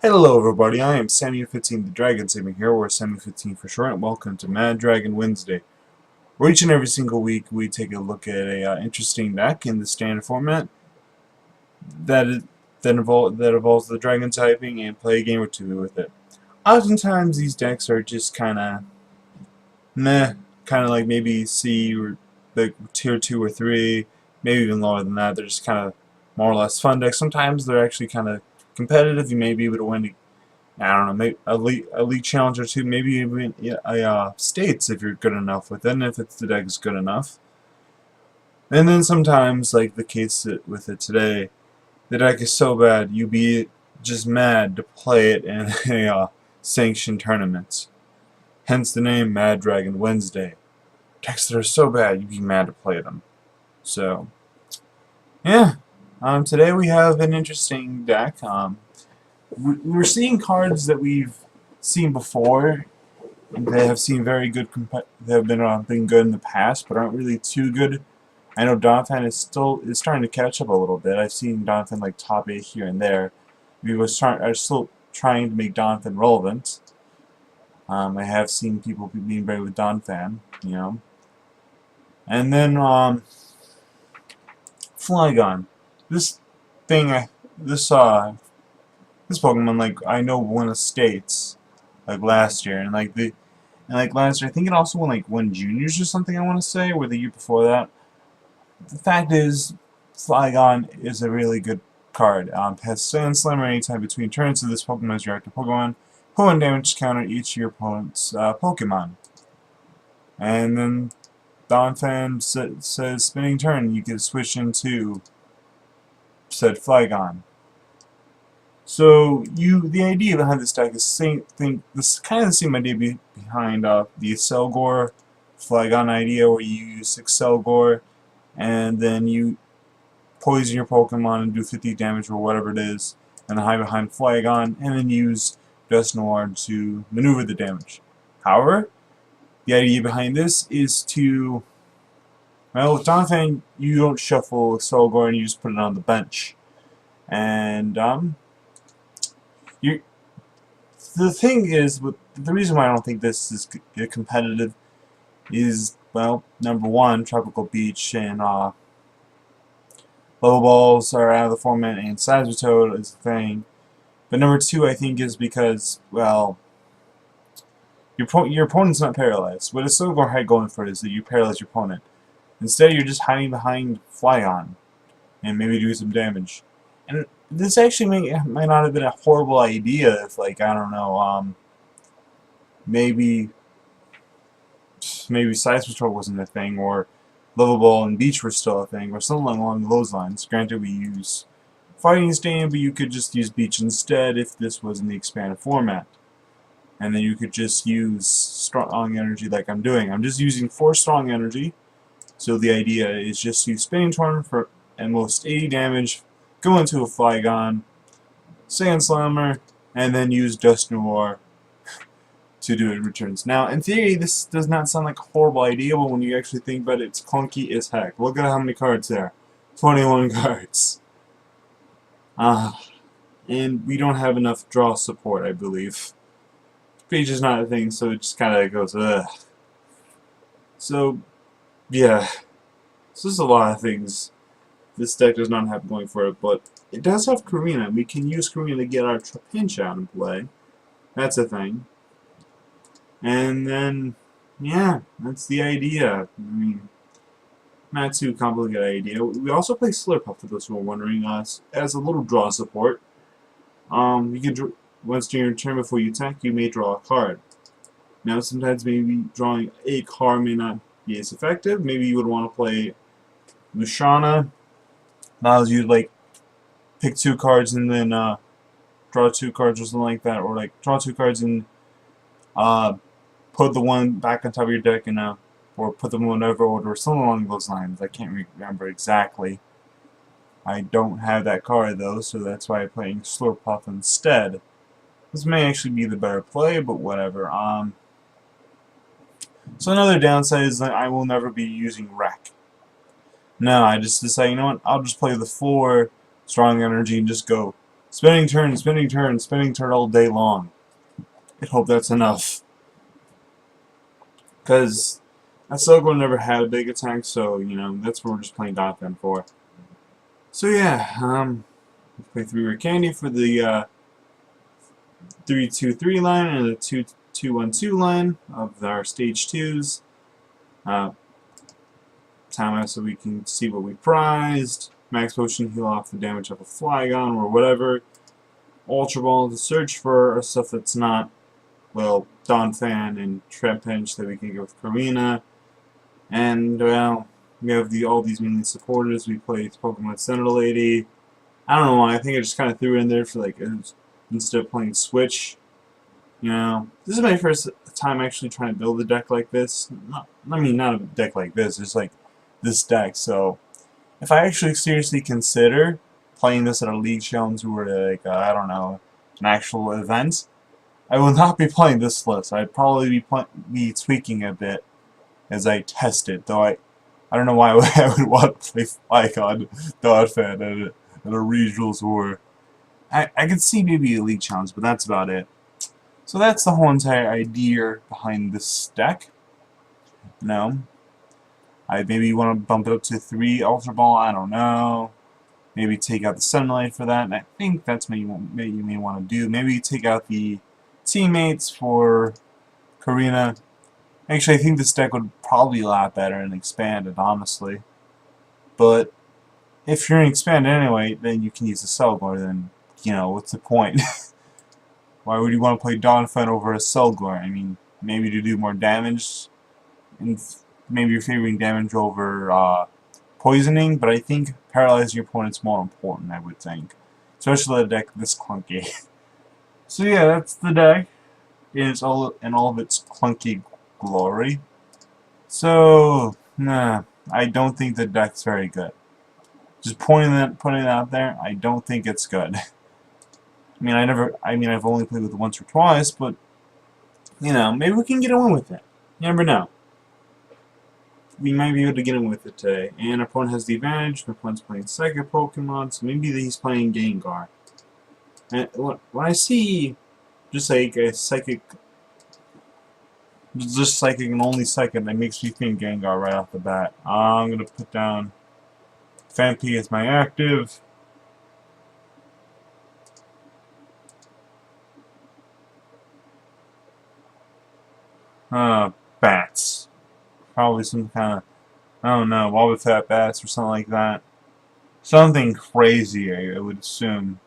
Hello everybody, I am Sammy15 the Dragon Saber here, or Sammy15 for short, and welcome to Mad Dragon Wednesday, where each and every single week we take a look at a interesting deck in the standard format that involves the dragon typing and play a game or two with it. Oftentimes these decks are just kinda meh, kinda like maybe C or like tier 2 or 3, maybe even lower than that. They're just kinda more or less fun decks. Sometimes they're actually kinda competitive. You may be able to win I don't know, maybe a league challenge or two, maybe even a states if you're good enough with it, and if the deck is good enough. And then sometimes, like the case with it today, the deck is so bad you'd be just mad to play it in a sanctioned tournament. Hence the name Mad Dragon Wednesday. Decks that are so bad you'd be mad to play them. So, yeah. Today we have an interesting deck. We're seeing cards that we've seen before. They have seen very good. They have been good in the past, but aren't really too good. I know Donphan is starting to catch up a little bit. I've seen Donphan like top 8 here and there. Are still trying to make Donphan relevant. I have seen people being brave with Donphan, you know. And then Flygon. This thing, this Pokemon, like, I know won a states like last year, and last year I think it also won juniors or something, I want to say, or the year before that. The fact is, Flygon is a really good card. Has Sand Slammer anytime between turns, so this Pokemon is your active Pokemon. Put 1 damage counter each of your opponent's Pokemon. And then Donphan says spinning turn, you can switch into said Flygon. So the idea behind this deck is kind of the same idea behind the Excelgor Flygon idea, where you use Excelgor and then you poison your Pokemon and do 50 damage or whatever it is, and then hide behind Flygon, and then use Dust Noir to maneuver the damage. However, the idea behind this is to, well, with Donphan, you don't shuffle Excelgor and you just put it on the bench. And the thing is, the reason why I don't think this is competitive is, well, number one, Tropical Beach and Level Balls are out of the format, and Toad is the thing. But number two, I think, is because, well, your opponent's not paralyzed. What a Excelgor had going for it is that you paralyze your opponent. Instead, you're just hiding behind Flygon and maybe do some damage. And this actually might not have been a horrible idea if, like, I don't know, maybe Size Patrol wasn't a thing, or Level Ball and Beach were still a thing, or something along those lines. Granted, we use Fighting Stain, but you could just use Beach instead if this was in the expanded format. And then you could just use Strong Energy like I'm doing. I'm just using 4 Strong Energy, so the idea is just use Spinning Torn for at most 80 damage, go into a Flygon, Sand Slammer, and then use Dust Noir to do it returns. Now, in theory, this does not sound like a horrible idea, but when you actually think about it, it's clunky as heck. Look at how many cards there. 21 cards. And we don't have enough draw support, I believe. Page is not a thing, so it just kind of goes, ugh. So, yeah. So there's a lot of things this deck does not have going for it, but it does have Karina. We can use Karina to get our Trapinch out and play. That's a thing. And then, yeah, that's the idea. I mean, not too complicated idea. We also play Slurpuff, for those who are wondering, as a little draw support. You can once during your turn before you attack, you may draw a card. Now, sometimes maybe drawing a card may not be as effective. Maybe you would want to play Lushana. Allows you to, like, pick 2 cards and then draw 2 cards or something like that, or like draw 2 cards and put the one back on top of your deck and or put them in whatever order, or something along those lines. I can't remember exactly. I don't have that card though, so that's why I'm playing Slurpuff instead. This may actually be the better play, but whatever. So another downside is that I will never be using Wreck. No, I just decided, you know what, I'll just play the 4 Strong Energy and just go Spinning turn, spinning turn, spinning turn all day long. I hope that's enough. Because Ahsoka never had a big attack, so, you know, that's what we're just playing Donphan for. So yeah, play 3 rare candy for the 3-2-3 line and the 2-2-1-2 line of our stage 2s. Time out so we can see what we prized. Max potion heal off the damage of a Flygon or whatever. Ultra Ball to search for stuff that's not, well, Donphan and Trapinch that we can get with Karina. And, well, we have all these minion supporters. We played Pokemon Center Lady. I don't know why. I think I just kind of threw it in there for, like, instead of playing Switch. You know, this is my first time actually trying to build a deck like this. I mean, not a deck like this. It's like this deck. So, if I actually seriously consider playing this at a League Challenge or, like, I don't know, an actual event, I will not be playing this list. I'd probably be tweaking a bit as I test it, though I don't know why I would want to play Flygon Donphan at a regionals or I could see maybe a League Challenge, but that's about it. So that's the whole entire idea behind this deck. No, I maybe want to bump it up to 3 Ultra Ball. I don't know. Maybe take out the Sunlight for that. And I think that's what you may want to do. Maybe take out the teammates for Karina. Actually, I think this deck would probably be a lot better and expanded, honestly. But if you're going to expand it anyway, then you can use the Cellgore. Then, you know, what's the point? Why would you want to play Donphan over a Cellgore? I mean, maybe to do more damage, and maybe you're favoring damage over poisoning, but I think paralyzing your opponent's more important, I would think. Especially a deck this clunky. So yeah, that's the deck in all of its clunky glory. So, nah, I don't think the deck's very good. Just putting it out there, I don't think it's good. I've only played with it once or twice, but, you know, maybe we can get away with it. You never know. We might be able to get in with it today. And our opponent has the advantage. My opponent's playing Psychic Pokemon, so maybe he's playing Gengar. And when I see just like a Psychic, just Psychic and only Psychic, that makes me think Gengar right off the bat. I'm going to put down Phanpy as my active. Bats. Probably some kind of, I don't know, Wobbufet bats or something like that. Something crazy, I would assume.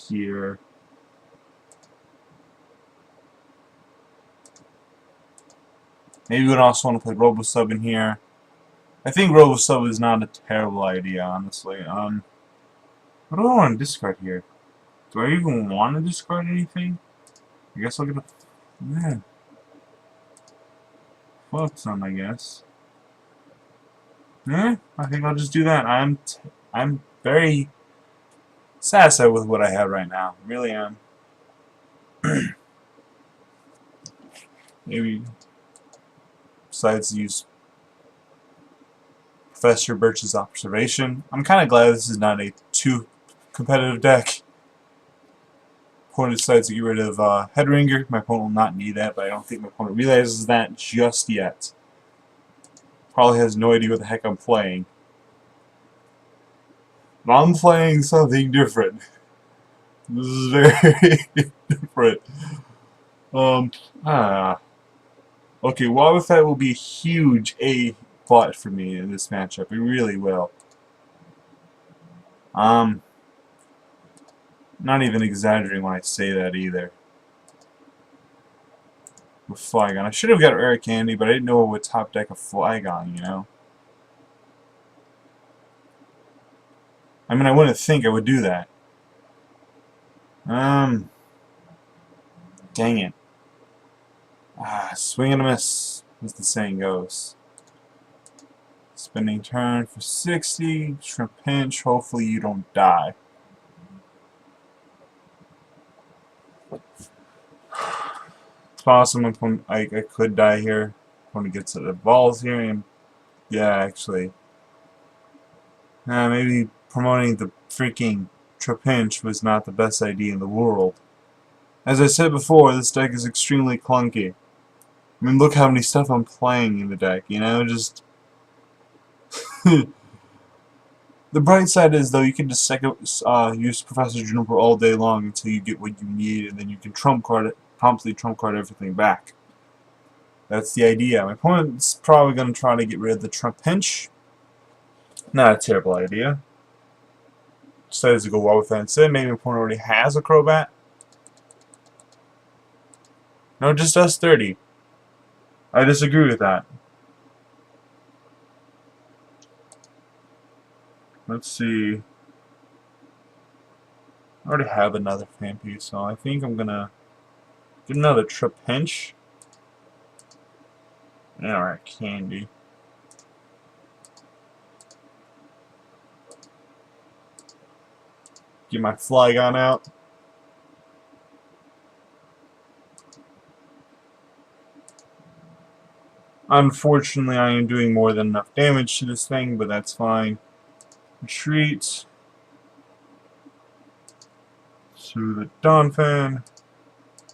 Here. Maybe we would also want to play Robosub in here. I think Robosub is not a terrible idea, honestly. What do I want to discard here? Do I even want to discard anything? I guess I'll get a... Yeah. Floatsun, I guess. Yeah, I think I'll just do that. I'm very satisfied with what I have right now. Really am. Maybe besides use Professor Birch's observation. I'm kind of glad this is not a too competitive deck. Opponent decides to get rid of Headringer. My opponent will not need that, but I don't think my opponent realizes that just yet. Probably has no idea what the heck I'm playing. But I'm playing something different. This is very different. Okay, Wobbufet will be a huge A plot for me in this matchup. It really will. Not even exaggerating when I say that either. With Flygon. I should have got Rare Candy, but I didn't know what top deck of Flygon, you know? I mean, I wouldn't think I would do that. Dang it. Swing and a miss, as the saying goes. Spinning turn for 60. Shrimp pinch. Hopefully you don't die. It's possible I could die here when it gets to the balls here. And yeah, actually. Maybe promoting the freaking Trapinch was not the best idea in the world. As I said before, this deck is extremely clunky. I mean, look how many stuff I'm playing in the deck, you know, just... The bright side is, though, you can just use Professor Juniper all day long until you get what you need, and then you can promptly trump card everything back. That's the idea. My opponent's probably going to try to get rid of the Trapinch. Not a terrible idea. Decides to go Wobbufet instead. Maybe my opponent already has a Crobat. No, just does 30. I disagree with that. Let's see. I already have another fan piece, so I think I'm gonna get another Trapinch. Alright, candy. Get my Flygon out. Unfortunately, I am doing more than enough damage to this thing, but that's fine. Retreat to the Donphan.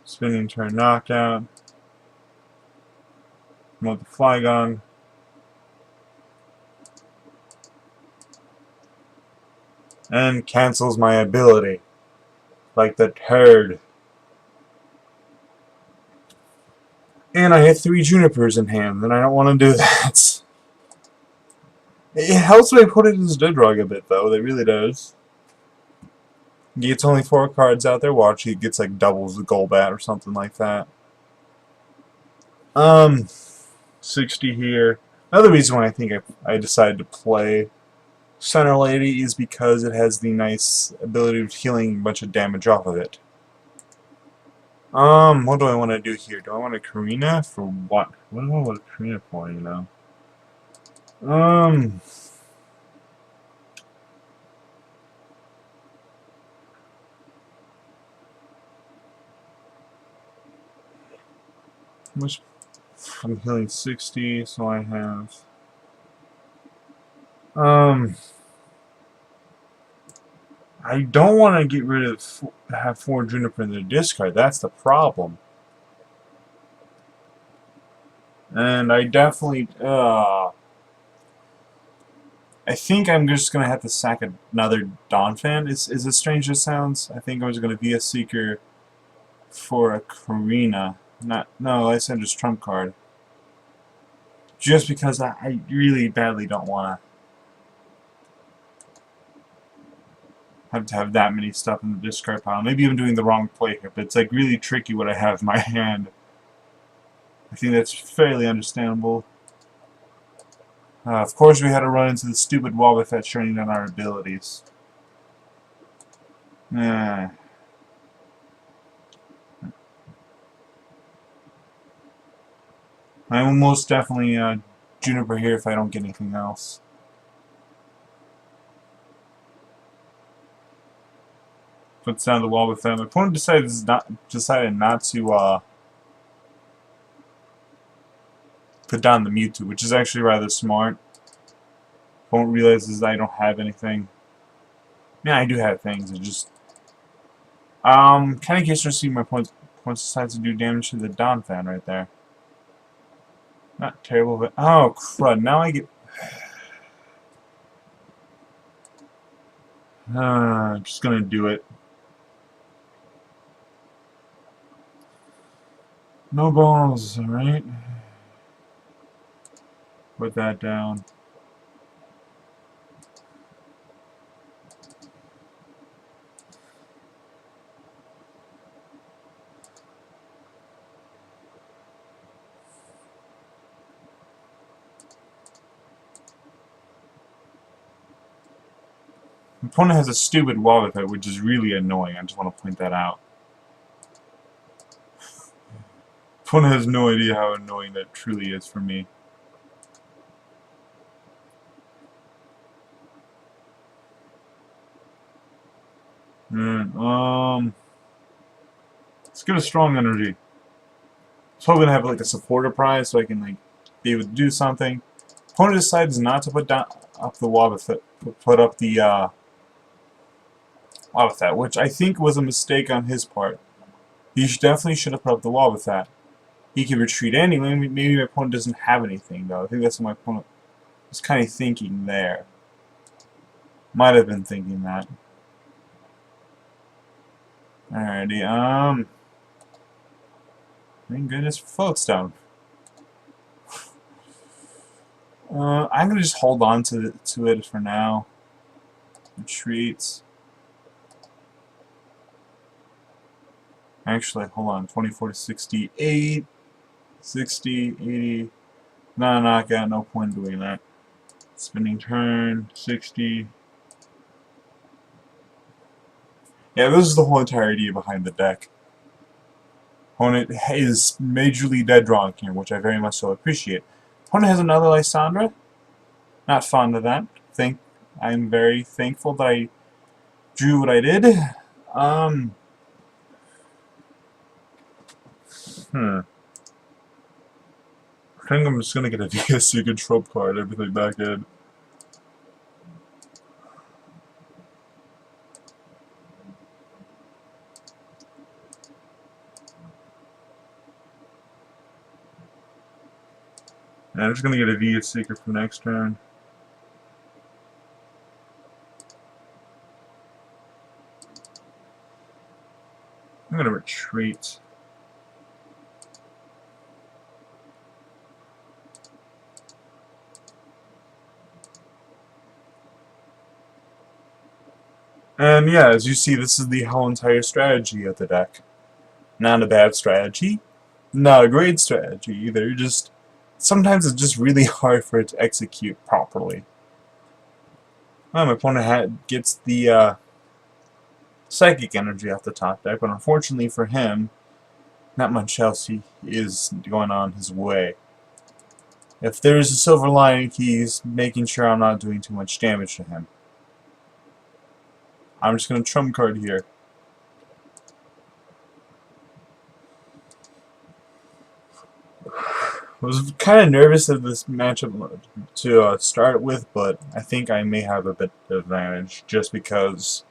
Spinning turn knockout. Promote the Flygon. And cancels my ability. Like the turd. And I have 3 Junipers in hand, and I don't want to do that. It helps me put it in his Didrog a bit, though. It really does. He gets only 4 cards out there. Watch, he gets like doubles the Golbat or something like that. 60 here. Another reason why I think I decided to play Center Lady is because it has the nice ability of healing a bunch of damage off of it. What do I want to do here? Do I want a Karina for what? What do I want a Karina for, you know? How much? I'm healing 60, so I have... I don't want to get rid of... have 4 Juniper in the discard. That's the problem. And I definitely... I think I'm just going to have to sack another Donphan. Is as strange as it sounds. I think I was going to be a Seeker for a Karina. No, I said just trump card. Just because I really badly don't want to have that many stuff in the discard pile. Maybe I'm doing the wrong play here, but it's like really tricky what I have in my hand. I think that's fairly understandable. Of course we had to run into the stupid Wobbufet shutting down our abilities. I will most definitely Juniper here if I don't get anything else. Puts down the Wobbufet. My opponent decided not to put down the Mewtwo, which is actually rather smart. Opponent realizes I don't have anything. Yeah, I do have things. It just kind of curious to see my opponent decides to do damage to the Donphan right there. Not terrible, but oh crud! Now I get. I'm just gonna do it. No balls, alright? Put that down. My opponent has a stupid Wobbufet, which is really annoying. I just want to point that out. Opponent has no idea how annoying that truly is for me. Let's get a strong energy. I was hoping to have like a supporter prize so I can like be able to do something. Opponent decides not to put down up the Wobbufet put up the Wobbufet, which I think was a mistake on his part. He definitely should have put up the Wobbufet. He can retreat anyway. Maybe my opponent doesn't have anything, though. I think that's what my opponent was kind of thinking there. Might have been thinking that. Alrighty, thank goodness for Floatstone. I'm gonna just hold on to it for now. Retreats. Actually, hold on. 24 to 68, 60, 80. No, knockout. No point in doing that. Spinning turn. 60. Yeah, this is the whole entire idea behind the deck. Opponent is majorly dead drawing here, which I very much so appreciate. Opponent has another Lysandra. Not fond of that. I'm very thankful that I drew what I did. I think I'm just gonna get a PTCGO trope card, everything back in. And I'm just gonna get a VS Seeker for next turn. I'm gonna retreat. And yeah, as you see, this is the whole entire strategy of the deck. Not a bad strategy, not a great strategy either. Just sometimes it's just really hard for it to execute properly. Well, my opponent gets the psychic energy off the top deck, but unfortunately for him, not much else is going on his way. If there's a silver lining, he's making sure I'm not doing too much damage to him. I'm just going to trump card here. I was kind of nervous of this matchup to start with, but I think I may have a bit of advantage just because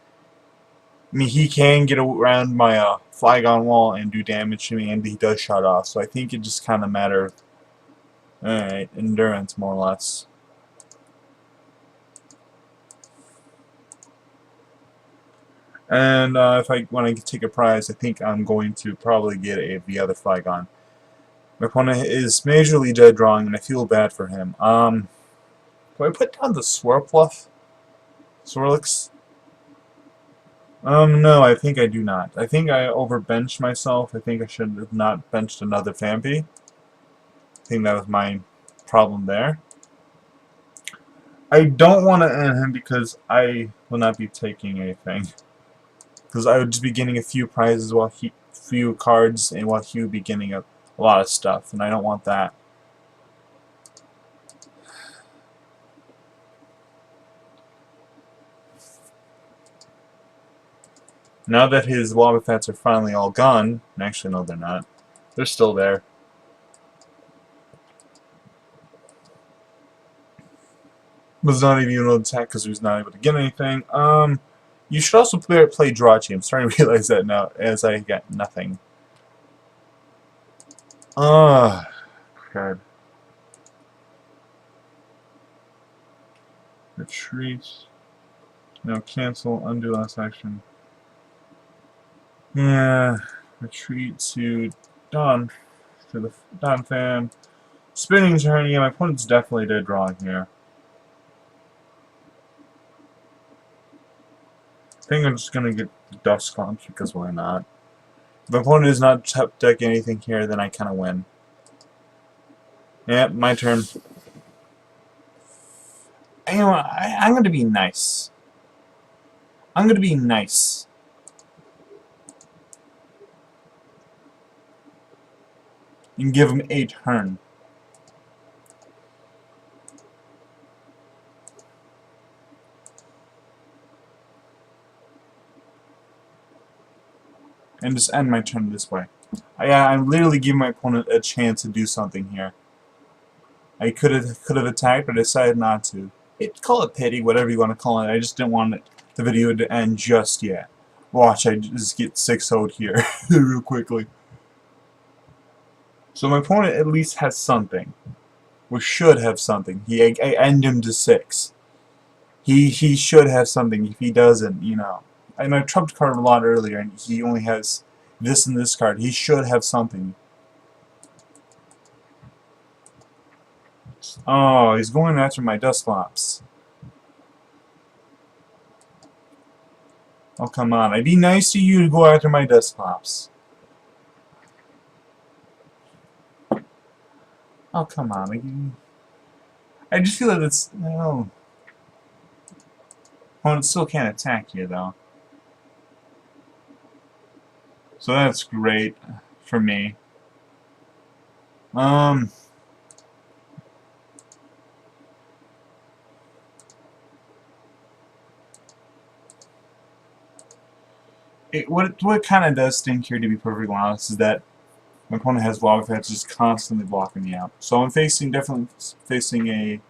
I mean, he can get around my Flygon wall and do damage to me, and he does shut off, so I think it just kind of matters. Alright, endurance more or less. And if I want to take a prize, I think I'm going to probably get the other Flygon. My opponent is majorly dead drawing, and I feel bad for him. Do I put down the Swirlix? No, I think I do not. I think I overbenched myself. I think I should have not benched another Vampy. I think that was my problem there. I don't want to end him because I will not be taking anything. Because I would just be getting a few prizes while few cards, and while he would be getting a lot of stuff, and I don't want that. Now that his Wobbufets are finally all gone, actually no they're not, they're still there. Was not even able to attack because he was not able to get anything. You should also play Drachi. I'm starting to realize that now as I get nothing. God. Retreat. No, cancel, undo last action. Yeah, retreat to the Donphan. Spinning turn, yeah, my opponent's definitely dead drawing here. I think I'm just gonna get Dust Clumps because why not? If my opponent is not top deck anything here, then I kinda win. Yep, my turn. You know what, I'm gonna be nice. I'm gonna be nice. And give him a turn. And just end my turn this way. I'm literally giving my opponent a chance to do something here. I could have attacked, but I decided not to. call it pity, whatever you want to call it. I just didn't want the video to end just yet. Watch, I just get 6-0'd here real quickly. So my opponent at least has something. Or should have something. I end him to 6. He should have something. If he doesn't, you know. I trumped card a lot earlier, and he only has this and this card. He should have something. Oh, he's going after my Dusclops. Oh, come on. I'd be nice to you to go after my Dusclops. Oh, come on. I just feel that it's... No. Opponent still can't attack you, though. So that's great for me. What kind of does stink here, to be perfectly honest, is that my opponent has Wobbufet just constantly blocking me out. So I'm definitely facing a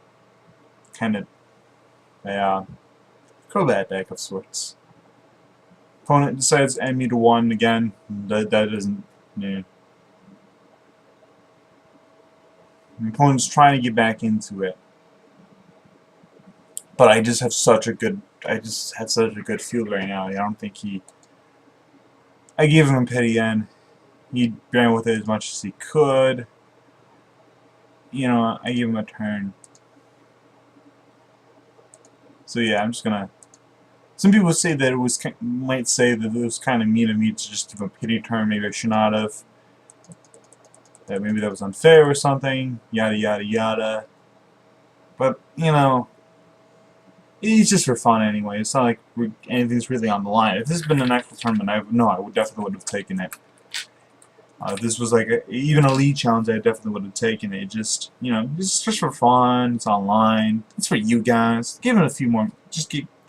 kind of a Crobat deck of sorts. Opponent decides to end me to 1 again. That doesn't. Yeah. My opponent's trying to get back into it, but I just have such a good. I just had such a good field right now. I don't think he. I gave him a pity end. He ran with it as much as he could. You know, I gave him a turn. So yeah, I'm just gonna. Some people say that might say that it was kind of mean of me to just give a pity turn. Maybe I should not have. That maybe that was unfair or something. Yada yada yada. But you know, it's just for fun anyway. It's not like anything's really on the line. If this had been an actual tournament, I definitely would have taken it. If this was like even a league challenge, I definitely would have taken it. Just, you know, it's just for fun. It's online. It's for you guys. Give it a few more.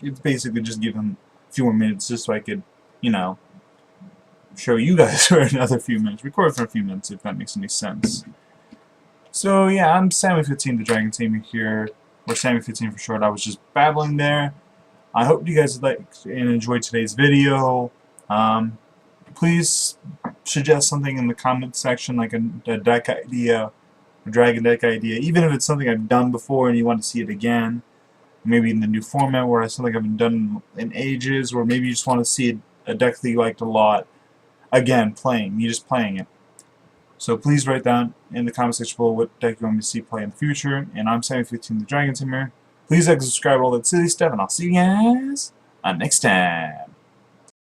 It's basically just give him a few more minutes, just so I could, you know, show you guys for another few minutes. Record for a few minutes, if that makes any sense. So yeah, I'm Sammy15, the Dragon Tamer here, or Sammy15 for short. I was just babbling there. I hope you guys liked and enjoyed today's video. Please suggest something in the comment section, like a deck idea, a dragon deck idea, even if it's something I've done before and you want to see it again. Maybe in the new format where it's something I haven't done in ages, or maybe you just want to see a deck that you liked a lot again playing. You're just playing it. So please write down in the comment section below what deck you want me to see play in the future. And I'm Sammy15, the Dragon Tamer. Please like, subscribe, all that silly stuff, and I'll see you guys next time.